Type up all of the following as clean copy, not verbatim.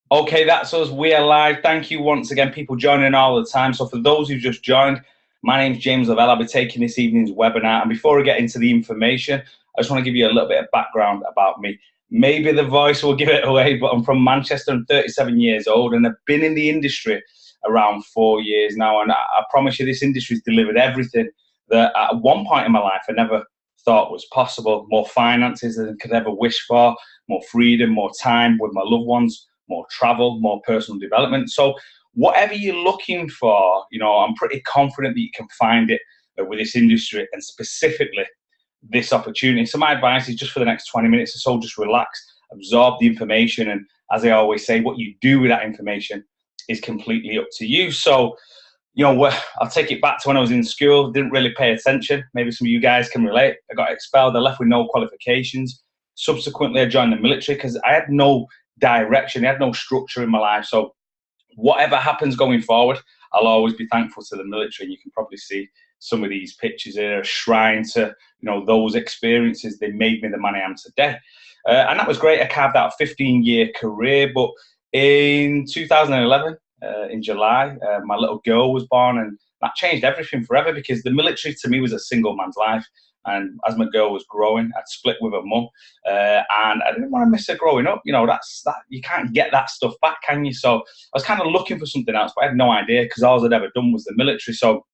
Okay, that's us. We are live. Thank you once again, people joining all the time. So, for those who just joined, my name's James Lavelle. I'll be taking this evening's webinar. And before we get into the information, I just want to give you a little bit of background about me. Maybe the voice will give it away, but I'm from Manchester. I'm 37 years old, and I've been in the industry around 4 years now. And I promise you, this industry's delivered everything that at one point in my life I never thought was possible. More finances than I could ever wish for, more freedom, more time with my loved ones, more travel, more personal development. So whatever you're looking for, I'm pretty confident that you can find it with this industry and specifically this opportunity. So my advice is just for the next 20 minutes or so, just relax, absorb the information. And as I always say, what you do with that information is completely up to you. So, I'll take it back to when I was in school, didn't really pay attention. Maybe some of you guys can relate. I got expelled, I left with no qualifications. Subsequently, I joined the military because I had no direction, I had no structure in my life. So whatever happens going forward, I'll always be thankful to the military. And you can probably see some of these pictures here, a shrine to those experiences. They made me the man I am today, and that was great. I carved out a 15-year career, but in 2011, in July, my little girl was born, and that changed everything forever because the military to me was a single man's life. And as my girl was growing, I'd split with her mum, and I didn't want to miss her growing up. That's that you can't get that stuff back, can you? So I was kind of looking for something else, but I had no idea because all I'd ever done was the military. So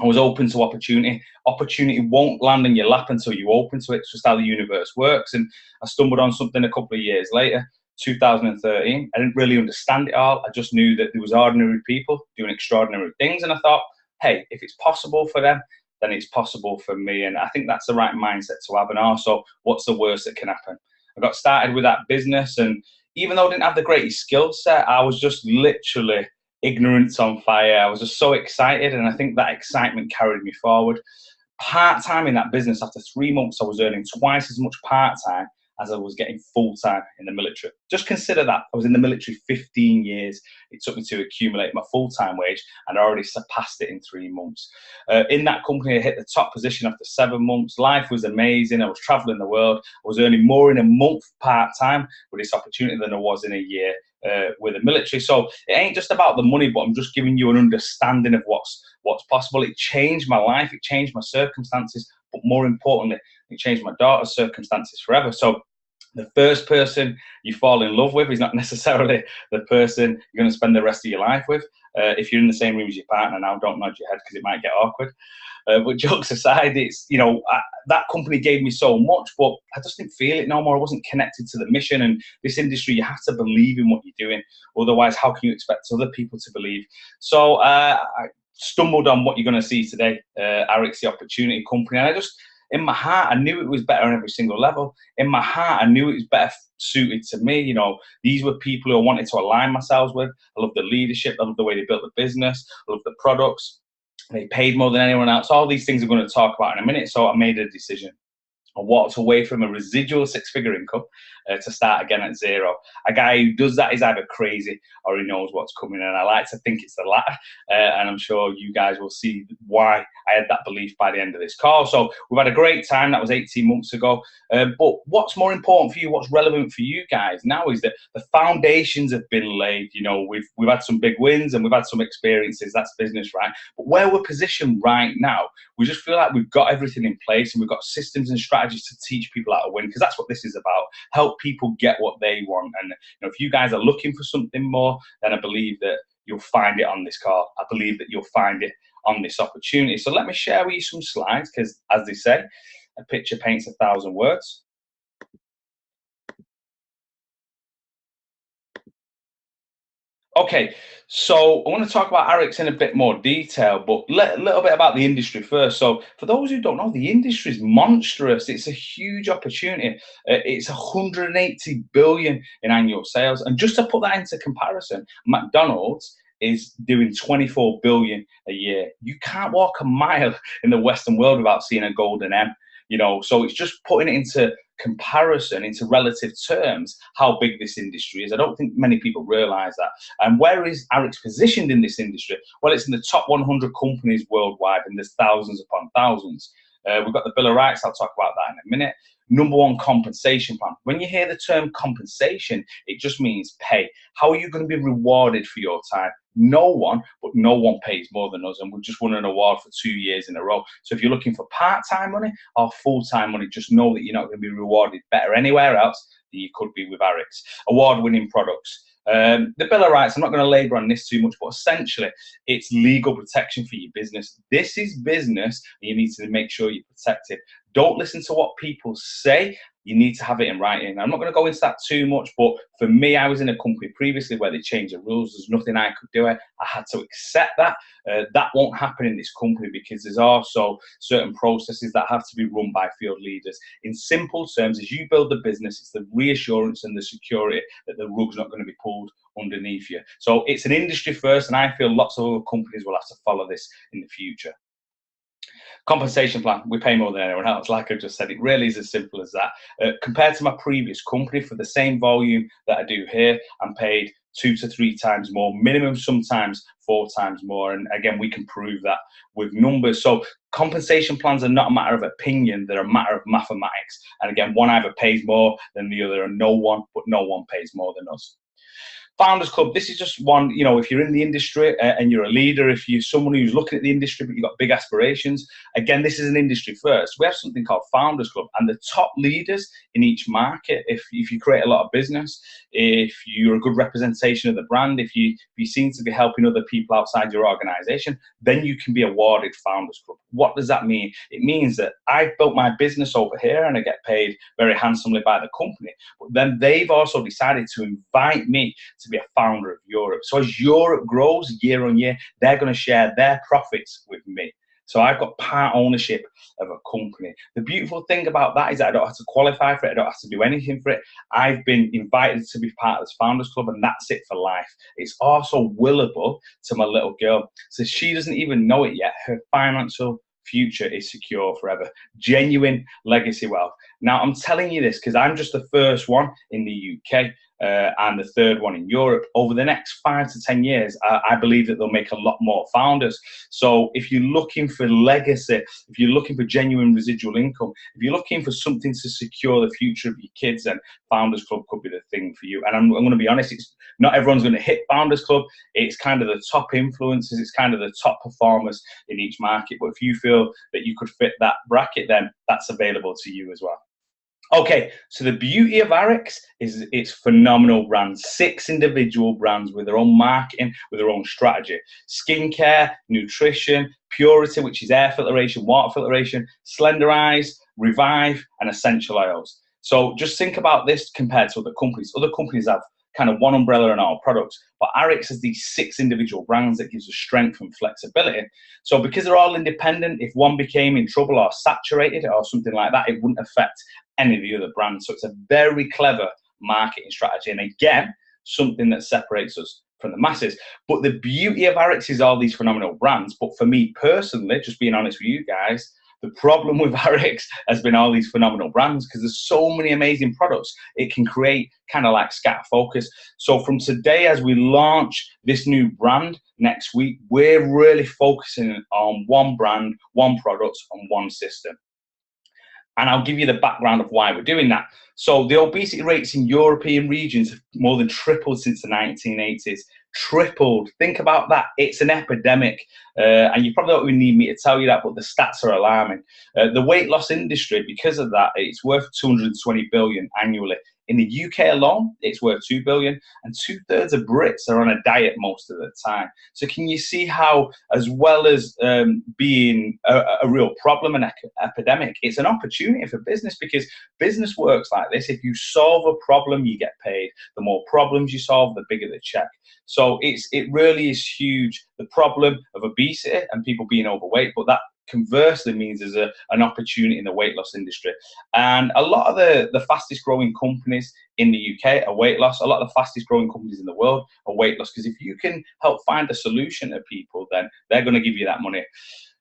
I was open to opportunity. Opportunity won't land in your lap until you open to it. It's just how the universe works. And I stumbled on something a couple of years later, 2013. I didn't really understand it all. I just knew that there was ordinary people doing extraordinary things, and I thought, hey, if it's possible for them, then it's possible for me. And I think that's the right mindset to have. And also, what's the worst that can happen? I got started with that business, and even though I didn't have the greatest skill set, I was just literally ignorance on fire. I was just so excited, and I think that excitement carried me forward. Part-time in that business, after 3 months, I was earning twice as much part-time as I was getting full-time in the military. Just consider that. I was in the military 15 years. It took me to accumulate my full-time wage, and I already surpassed it in 3 months. In that company, I hit the top position after 7 months. Life was amazing. I was traveling the world. I was earning more in a month part-time with this opportunity than I was in a year with the military. So it ain't just about the money, but I'm just giving you an understanding of what's possible. It changed my life. It changed my circumstances. But more importantly, it changed my daughter's circumstances forever. So the first person you fall in love with is not necessarily the person you're going to spend the rest of your life with. If you're in the same room as your partner now, don't nod your head because it might get awkward. But jokes aside, it's, that company gave me so much, but I just didn't feel it no more. I wasn't connected to the mission. And this industry, you have to believe in what you're doing. Otherwise, how can you expect other people to believe? So I stumbled on what you're going to see today, Arix, the opportunity company. And I just, in my heart, I knew it was better on every single level. In my heart, I knew it was better suited to me. These were people who I wanted to align myself with. I love the leadership. I love the way they built the business. I love the products. They paid more than anyone else. All these things I'm going to talk about in a minute. So I made a decision. I walked away from a residual six-figure income to start again at zero. A guy who does that is either crazy or he knows what's coming, and I like to think it's the latter. And I'm sure you guys will see why I had that belief by the end of this call. So we've had a great time. That was 18 months ago. But what's more important for you, what's relevant for you guys now is that the foundations have been laid. We've had some big wins and we've had some experiences. That's business, right? But where we're positioned right now, we just feel like we've got everything in place and we've got systems and strategies to teach people how to win, because that's what this is about. Help people get what they want. And if you guys are looking for something more, then I believe that you'll find it on this call. I believe that you'll find it on this opportunity. So let me share with you some slides, because as they say, a picture paints 1,000 words. Okay, so I want to talk about Arix in a bit more detail, but a little bit about the industry first. So for those who don't know, the industry is monstrous. It's a huge opportunity. It's 180 billion in annual sales. And just to put that into comparison, McDonald's is doing 24 billion a year. You can't walk a mile in the Western world without seeing a golden M. So it's just putting it into comparison, into relative terms, how big this industry is. I don't think many people realize that. And where is Arix positioned in this industry? Well, it's in the top 100 companies worldwide, and there's thousands upon thousands. We've got the Bill of Rights. I'll talk about that in a minute. Number one, compensation plan. When you hear the term compensation, it just means pay. How are you going to be rewarded for your time? No one, but no one pays more than us, and we've just won an award for 2 years in a row. So if you're looking for part-time money or full-time money, just know that you're not going to be rewarded better anywhere else than you could be with Arix. Award-winning products. The Bill of Rights, I'm not going to labour on this too much, but essentially it's legal protection for your business. This is business, and you need to make sure you protect it. Don't listen to what people say. You need to have it in writing. I'm not going to go into that too much, but for me, I was in a company previously where they changed the rules. There's nothing I could do. I had to accept that. That won't happen in this company because there's also certain processes that have to be run by field leaders. In simple terms, as you build the business, it's the reassurance and the security that the rug's not going to be pulled underneath you. So it's an industry first, and I feel lots of other companies will have to follow this in the future. Compensation plan, we pay more than anyone else. Like I just said, it really is as simple as that. Compared to my previous company, for the same volume that I do here, I'm paid 2 to 3 times more, minimum sometimes 4 times more. And again, we can prove that with numbers. So compensation plans are not a matter of opinion, they're a matter of mathematics. And again, one either pays more than the other, and no one pays more than us. Founders Club, this is just one, you know, if you're in the industry and you're a leader, if you're someone who's looking at the industry but you've got big aspirations, again, this is an industry first. We have something called Founders Club, and the top leaders in each market, if you create a lot of business, if you're a good representation of the brand, if you seem to be helping other people outside your organization, then you can be awarded Founders Club. What does that mean? It means that I've built my business over here and I get paid very handsomely by the company, but then they've also decided to invite me to be a founder of Europe. So as Europe grows year on year, they're going to share their profits with me. So I've got part ownership of a company. The beautiful thing about that is that I don't have to qualify for it. I don't have to do anything for it. I've been invited to be part of this Founders Club, and that's it for life. It's also willable to my little girl. So she doesn't even know it yet. Her financial future is secure forever. Genuine legacy wealth. Now, I'm telling you this because I'm just the first one in the UK. And the third one in Europe. Over the next 5 to 10 years, I believe that they'll make a lot more founders. So if you're looking for legacy, if you're looking for genuine residual income, if you're looking for something to secure the future of your kids, then Founders Club could be the thing for you. And I'm going to be honest, it's not everyone's going to hit Founders Club. It's kind of the top influencers, it's kind of the top performers in each market. But if you feel that you could fit that bracket, then that's available to you as well. Okay, so the beauty of Arix is it's phenomenal brands, 6 individual brands with their own marketing, with their own strategy. Skincare, nutrition, Purity, which is air filtration, water filtration, Slender Eyes, Revive, and essential oils. So just think about this compared to other companies. Other companies have kind of one umbrella and all products, but Arix has these 6 individual brands that gives us strength and flexibility. So because they're all independent, if one became in trouble or saturated or something like that, it wouldn't affect any of the other brands. So it's a very clever marketing strategy, and again, something that separates us from the masses. But the beauty of Arix is all these phenomenal brands. But for me personally, just being honest with you guys, the problem with Arix has been all these phenomenal brands, because there's so many amazing products. It can create kind of like scatter focus. So from today, as we launch this new brand next week, we're really focusing on one brand, one product, and one system. And I'll give you the background of why we're doing that. So the obesity rates in European regions have more than tripled since the 1980s. Tripled. Think about that. It's an epidemic. And you probably don't even need me to tell you that, but the stats are alarming. The weight loss industry, because of that, it's worth 220 billion annually. In the UK alone, it's worth 2 billion, and 2/3 of Brits are on a diet most of the time. So can you see how, as well as being a real problem, an epidemic, it's an opportunity for business, because business works like this. If you solve a problem, you get paid. The more problems you solve, the bigger the check. So it really is huge, the problem of obesity and people being overweight, but that conversely means there's an opportunity in the weight loss industry. And a lot of the fastest growing companies in the UK are weight loss. A lot of the fastest growing companies in the world are weight loss, because if you can help find a solution to people, then they're going to give you that money.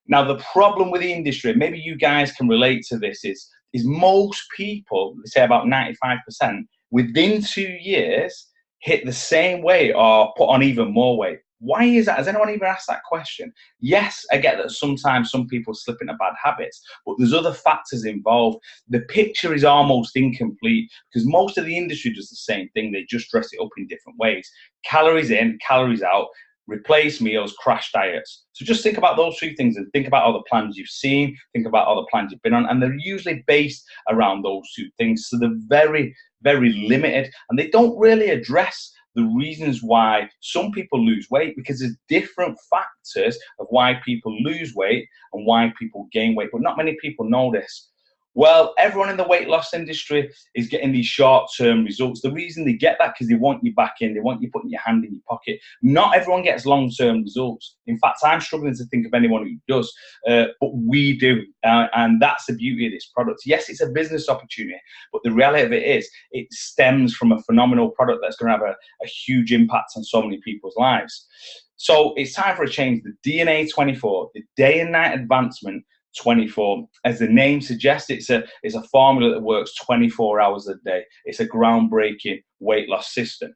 Now, the problem with the industry, maybe you guys can relate to this, is most people, they say about 95%, within 2 years, hit the same weight or put on even more weight. Why is that? Has anyone ever asked that question? Yes, I get that sometimes some people slip into bad habits, but there's other factors involved. The picture is almost incomplete because most of the industry does the same thing. They just dress it up in different ways. Calories in, calories out, replace meals, crash diets. So just think about those three things and think about all the plans you've seen, think about all the plans you've been on, and they're usually based around those two things. So they're very, very limited, and they don't really address the reasons why some people lose weight, because there's different factors of why people lose weight and why people gain weight, but not many people know this. Well, everyone in the weight loss industry is getting these short-term results. The reason they get that because they want you back in, they want you putting your hand in your pocket. Not everyone gets long-term results. In fact, I'm struggling to think of anyone who does, but we do, and that's the beauty of this product. Yes, it's a business opportunity, but the reality of it is it stems from a phenomenal product that's going to have a huge impact on so many people's lives. So it's time for a change. The DNA 24, the day and night advancement 24, as the name suggests, it's a formula that works 24 hours a day. It's a groundbreaking weight loss system.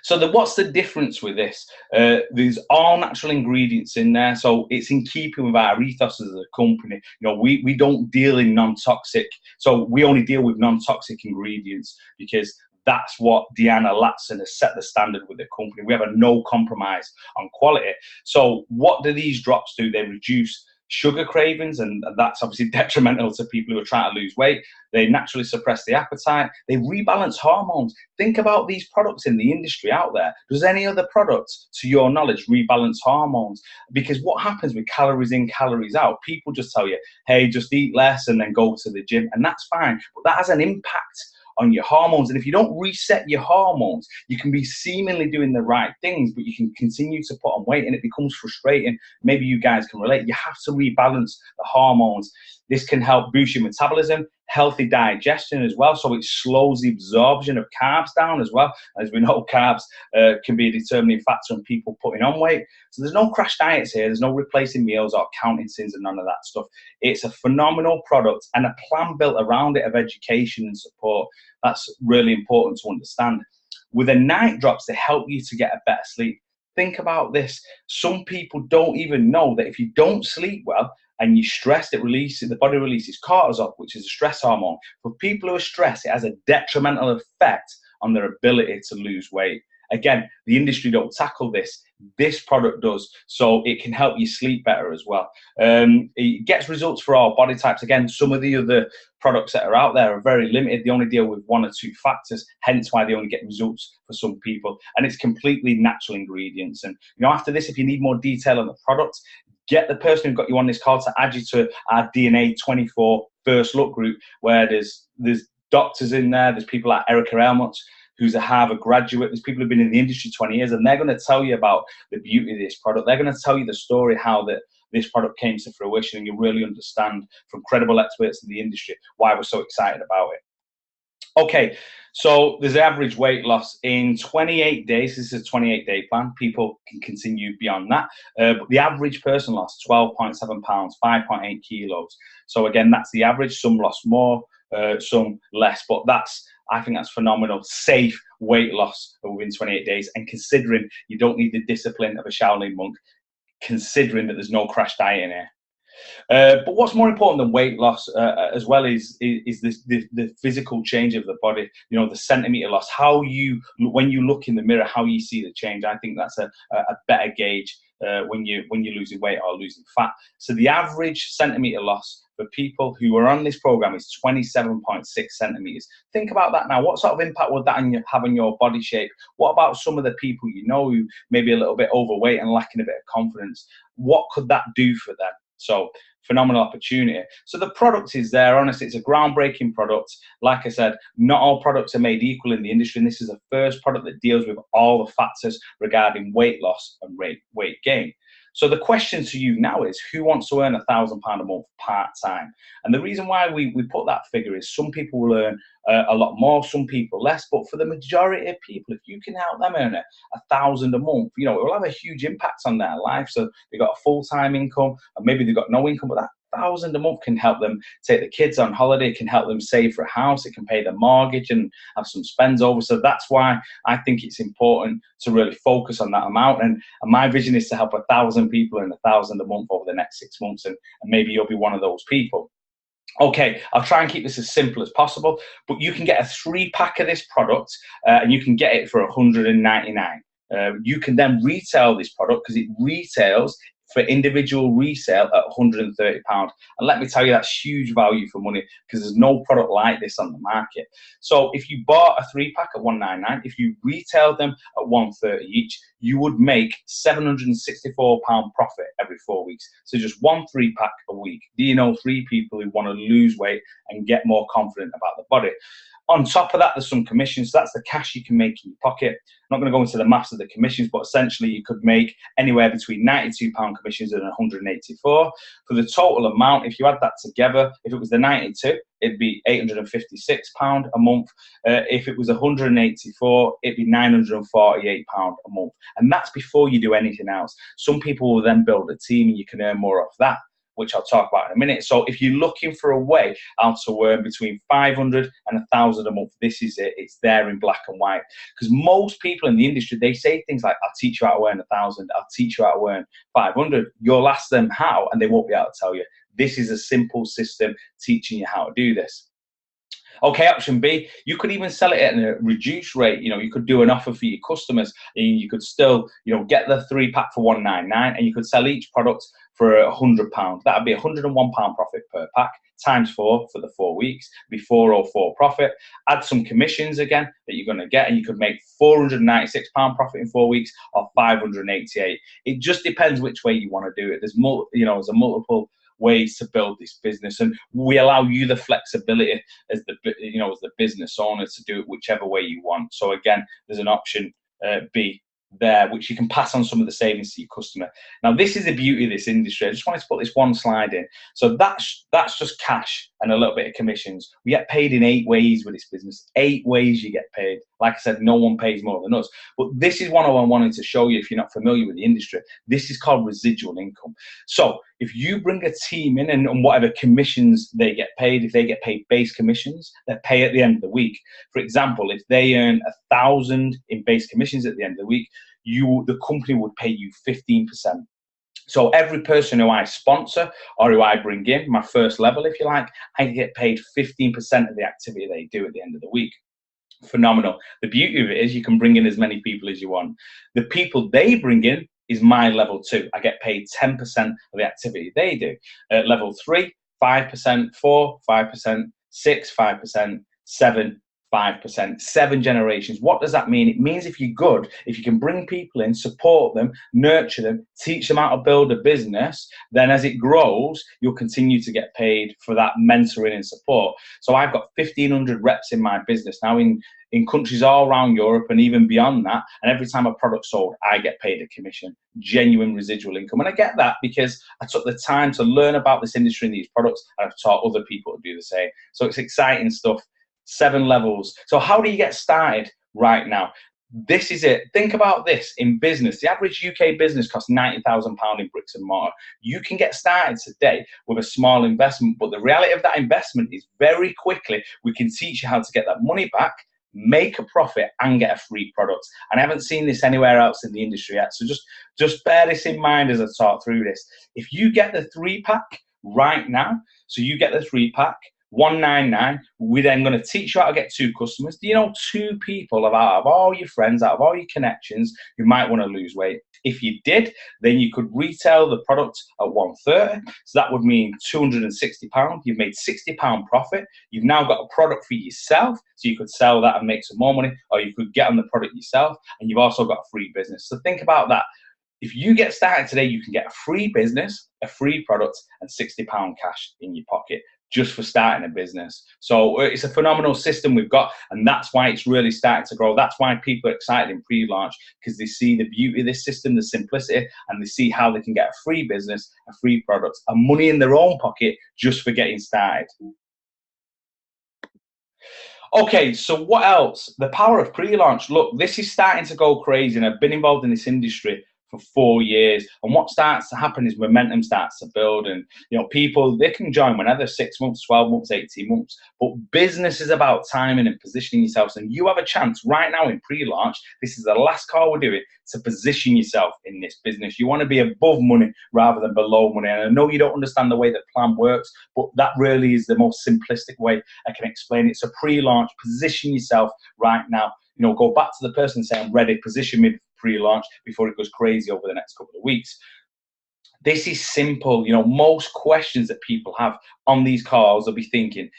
So what's the difference with this? There's all natural ingredients in there, so it's in keeping with our ethos as a company. You know, we don't deal in non-toxic, so we only deal with non-toxic ingredients because that's what Deanna Latson has set the standard with the company. We have a no compromise on quality. So what do these drops do? They reduce sugar cravings, and that's obviously detrimental to people who are trying to lose weight. They naturally suppress the appetite. They rebalance hormones. Think about these products in the industry out there. Does any other product, to your knowledge, rebalance hormones? Because what happens with calories in, calories out, people just tell you, hey, just eat less and then go to the gym, and that's fine, but that has an impact on your hormones. And if you don't reset your hormones, you can be seemingly doing the right things, but you can continue to put on weight, and it becomes frustrating. Maybe you guys can relate. You have to rebalance the hormones. This can help boost your metabolism, healthy digestion as well, so it slows the absorption of carbs down as well. As we know, carbs can be a determining factor in people putting on weight. So there's no crash diets here. There's no replacing meals or counting sins and none of that stuff. It's a phenomenal product and a plan built around it of education and support. That's really important to understand. With the night drops, they help you to get a better sleep. Think about this. Some people don't even know that if you don't sleep well and you stress, the body releases cortisol, which is a stress hormone. For people who are stressed, it has a detrimental effect on their ability to lose weight. Again, the industry don't tackle this. This product does, so it can help you sleep better as well. It gets results for all body types. Again, some of the other products that are out there are very limited. They only deal with one or two factors, hence why they only get results for some people. And it's completely natural ingredients. And you know, after this, if you need more detail on the product, get the person who got you on this call to add you to our DNA 24 First Look group, where there's doctors in there. There's people like Erica Elmott, who's a Harvard graduate. There's people who've been in the industry 20 years, and they're going to tell you about the beauty of this product. They're going to tell you the story, how this product came to fruition, and you'll really understand from credible experts in the industry why we're so excited about it. Okay, so there's the average weight loss in 28 days. This is a 28-day plan. People can continue beyond that. But the average person lost 12.7 pounds, 5.8 kilos. So again, that's the average. Some lost more, some less, but I think that's phenomenal. Safe weight loss within 28 days. And considering you don't need the discipline of a Shaolin monk, considering that there's no crash diet in here. But what's more important than weight loss as well is the physical change of the body. You know, the centimeter loss, when you look in the mirror, how you see the change. I think that's a better gauge when you're losing weight or losing fat. So the average centimeter loss for people who are on this program is 27.6 centimeters. Think about that now. What sort of impact would that have on your body shape? What about some of the people you know who may be a little bit overweight and lacking a bit of confidence? What could that do for them? So phenomenal opportunity. So the product is there. Honestly, it's a groundbreaking product. Like I said, not all products are made equal in the industry, and this is the first product that deals with all the factors regarding weight loss and weight gain. So the question to you now is, who wants to earn £1,000 a month part-time? And the reason why we put that figure is some people will earn a lot more, some people less, but for the majority of people, if you can help them earn £1,000 a month, you know, it will have a huge impact on their life. So they've got a full-time income, and maybe they've got no income, but £1,000 a month can help them take the kids on holiday, can help them save for a house, it can pay their mortgage and have some spends over. So that's why I think it's important to really focus on that amount. And my vision is to help 1,000 people and 1,000 a month over the next 6 months. And maybe you'll be one of those people. Okay, I'll try and keep this as simple as possible, but you can get a 3-pack of this product and you can get it for $199. You can then retail this product because it retails for individual resale at £130. And let me tell you, that's huge value for money because there's no product like this on the market. So if you bought a 3-pack at £199, if you retailed them at £130 each, you would make £764 profit every 4 weeks. So just 1 3-pack a week. Do you know 3 people who want to lose weight and get more confident about the body? On top of that, there's some commissions. So that's the cash you can make in your pocket. I'm not going to go into the maths of the commissions, but essentially you could make anywhere between £92 commissions and 184. For the total amount, if you add that together, if it was the 92, it'd be £856 a month. If it was 184, it'd be £948 a month. And that's before you do anything else. Some people will then build a team and you can earn more off that, which I'll talk about in a minute. So if you're looking for a way how to earn between 500 and 1,000 a month, this is it. It's there in black and white. Because most people in the industry, they say things like, I'll teach you how to earn 1,000, I'll teach you how to earn 500. You'll ask them how, and they won't be able to tell you. This is a simple system teaching you how to do this. Okay, option B, you could even sell it at a reduced rate. You know, you could do an offer for your customers and you could still, you know, get the 3-pack for £199 and you could sell each product for £100. That would be £101 profit per pack, times 4 for the 4 weeks, be 404 profit. Add some commissions again that you're going to get and you could make £496 profit in 4 weeks or 588. It just depends which way you want to do it. There's there's a multiple ways to build this business, and we allow you the flexibility as the business owner to do it whichever way you want. So again, there's an option B there, which you can pass on some of the savings to your customer. Now, this is the beauty of this industry. I just wanted to put this one slide in. So that's just cash and a little bit of commissions. We get paid in 8 ways with this business. 8 ways you get paid. Like I said, no one pays more than us. But this is one I wanted to show you if you're not familiar with the industry. This is called residual income. So if you bring a team in and whatever commissions they get paid, if they get paid base commissions, they pay at the end of the week. For example, if they earn 1,000 in base commissions at the end of the week, the company would pay you 15%. So every person who I sponsor or who I bring in, my first level, if you like, I get paid 15% of the activity they do at the end of the week. Phenomenal. The beauty of it is you can bring in as many people as you want. The people they bring in is my level 2. I get paid 10% of the activity they do. At level 3, 5%, 4, 5%, 6, 5%, 7, 5%, 7 generations. What does that mean? It means if you're good, if you can bring people in, support them, nurture them, teach them how to build a business, then as it grows, you'll continue to get paid for that mentoring and support. So I've got 1,500 reps in my business now in countries all around Europe and even beyond that. And every time a product's sold, I get paid a commission, genuine residual income. And I get that because I took the time to learn about this industry and these products, and I've taught other people to do the same. So it's exciting stuff. 7 levels. So how do you get started right now? This is it. Think about this in business. The average UK business costs £90,000 in bricks and mortar. You can get started today with a small investment, but the reality of that investment is very quickly we can teach you how to get that money back, make a profit, and get a free product. And I haven't seen this anywhere else in the industry yet. So just bear this in mind as I talk through this. If you get the 3-pack right now, so you get the 3-pack, $199, we're then going to teach you how to get 2 customers. Do you know 2 people out of all your friends, out of all your connections who might want to lose weight? If you did, then you could retail the product at $130. So that would mean £260. You've made £60 profit. You've now got a product for yourself, so you could sell that and make some more money, or you could get on the product yourself, and you've also got a free business. So think about that. If you get started today, you can get a free business, a free product, and £60 cash in your pocket just for starting a business. So it's a phenomenal system we've got, and that's why it's really starting to grow. That's why people are excited in pre-launch, because they see the beauty of this system, the simplicity, and they see how they can get a free business, a free product, and money in their own pocket just for getting started. Okay, so what else? The power of pre-launch. Look, this is starting to go crazy, and I've been involved in this industry for 4 years. And what starts to happen is momentum starts to build. And, you know, people, they can join whenever, 6 months, 12 months, 18 months. But business is about timing and positioning yourselves. And you have a chance right now in pre-launch. This is the last call we're doing to position yourself in this business. You want to be above money rather than below money. And I know you don't understand the way the plan works, but that really is the most simplistic way I can explain it. It's a pre-launch. Position yourself right now. You know, go back to the person and say, I'm ready, position me pre-launch before it goes crazy over the next couple of weeks. This is simple. You know, most questions that people have on these calls, they'll be thinking,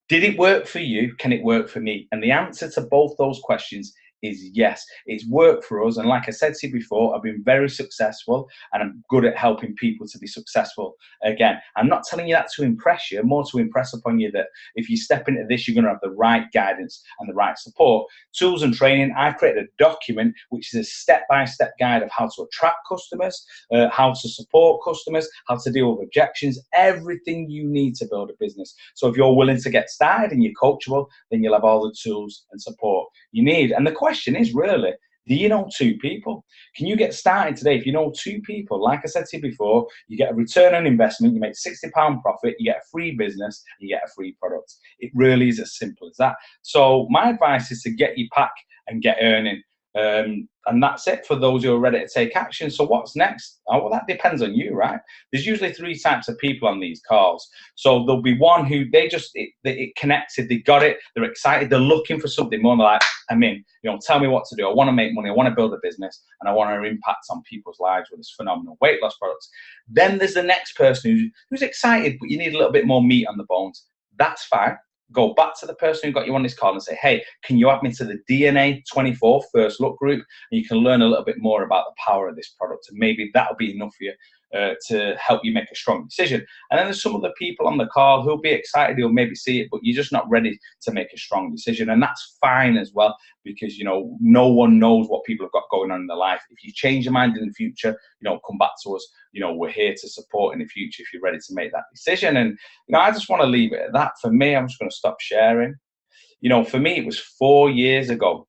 did it work for you? Can it work for me? And the answer to both those questions is yes. It's worked for us. And like I said to you before, I've been very successful and I'm good at helping people to be successful. Again, I'm not telling you that to impress you, more to impress upon you that if you step into this, you're going to have the right guidance and the right support. Tools and training, I've created a document which is a step-by-step guide of how to attract customers, how to support customers, how to deal with objections, everything you need to build a business. So if you're willing to get started and you're coachable, then you'll have all the tools and support you need. And the question is really, do you know 2 people? Can you get started today? If you know 2 people, like I said to you before, you get a return on investment, you make £60 profit, you get a free business, you get a free product. It really is as simple as that. So my advice is to get your pack and get earning. And that's it for those who are ready to take action. So what's next? Oh, well, that depends on you, right? There's usually 3 types of people on these calls. So there'll be one who it connected, they got it, they're excited, they're looking for something more. They're like, I'm in, you know, tell me what to do. I want to make money, I want to build a business, and I want to impact on people's lives with this phenomenal weight loss products. Then there's the next person who's excited, but you need a little bit more meat on the bones. That's fine. Go back to the person who got you on this call and say, hey, can you add me to the DNA 24 First Look group? And you can learn a little bit more about the power of this product. And maybe that'll be enough for you to help you make a strong decision. And then there's some other people on the call who'll be excited, who'll maybe see it, but you're just not ready to make a strong decision. And that's fine as well, because, you know, no one knows what people have got going on in their life. If you change your mind in the future, you know, come back to us. You know, we're here to support in the future if you're ready to make that decision. And, you know, I just want to leave it at that. For me, I'm just going to stop sharing. You know, for me, it was 4 years ago.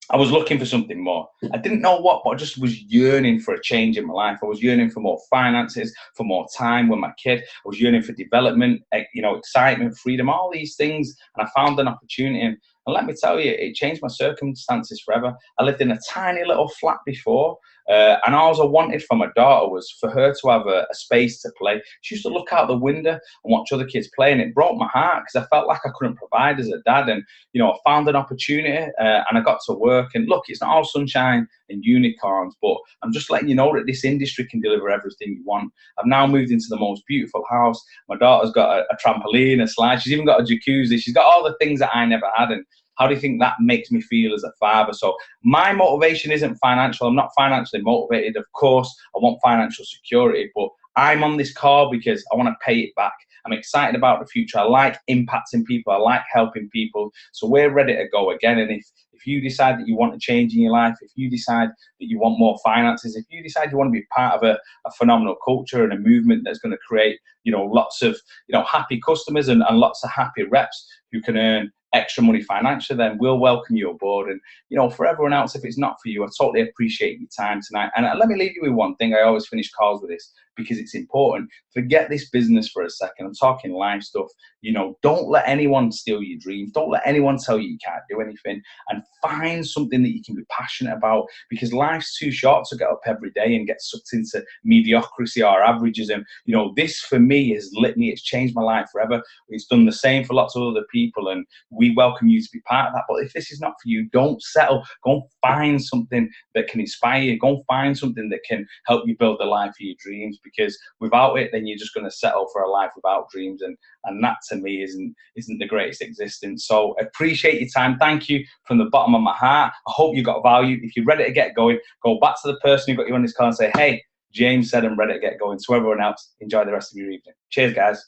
I was looking for something more. I didn't know what, but I just was yearning for a change in my life. I was yearning for more finances, for more time with my kid. I was yearning for development, you know, excitement, freedom, all these things. And I found an opportunity. And let me tell you, it changed my circumstances forever. I lived in a tiny little flat before. And all I wanted for my daughter was for her to have a space to play. She used to look out the window and watch other kids play, and it broke my heart because I felt like I couldn't provide as a dad. And, you know, I found an opportunity and I got to work. And look, it's not all sunshine and unicorns, but I'm just letting you know that this industry can deliver everything you want. I've now moved into the most beautiful house. My daughter's got a trampoline, a slide. She's even got a jacuzzi. She's got all the things that I never had. And how do you think that makes me feel as a father? So my motivation isn't financial. I'm not financially motivated. Of course, I want financial security, but I'm on this call because I want to pay it back. I'm excited about the future. I like impacting people. I like helping people. So we're ready to go again. And if you decide that you want to change in your life, if you decide that you want more finances, if you decide you want to be part of a phenomenal culture and a movement that's going to create, you know, lots of, you know, happy customers and lots of happy reps who can earn extra money financially, then we'll welcome you aboard. And, you know, for everyone else, if it's not for you, I totally appreciate your time tonight. And let me leave you with one thing. I always finish calls with this because it's important. Forget this business for a second. I'm talking life stuff. You know, don't let anyone steal your dreams. Don't let anyone tell you you can't do anything, and find something that you can be passionate about, because life's too short to get up every day and get sucked into mediocrity or averages. And, you know, this for me has lit me. It's changed my life forever. It's done the same for lots of other people, and we welcome you to be part of that. But if this is not for you, don't settle. Go and find something that can inspire you. Go and find something that can help you build the life of your dreams, because without it, then you're just going to settle for a life without dreams. And that to me isn't the greatest existence. So appreciate your time. Thank you from the bottom of my heart. I hope you got value. If you're ready to get going, go back to the person who got you on this call and say, hey, James said I'm ready to get going. So everyone else, enjoy the rest of your evening. Cheers, guys.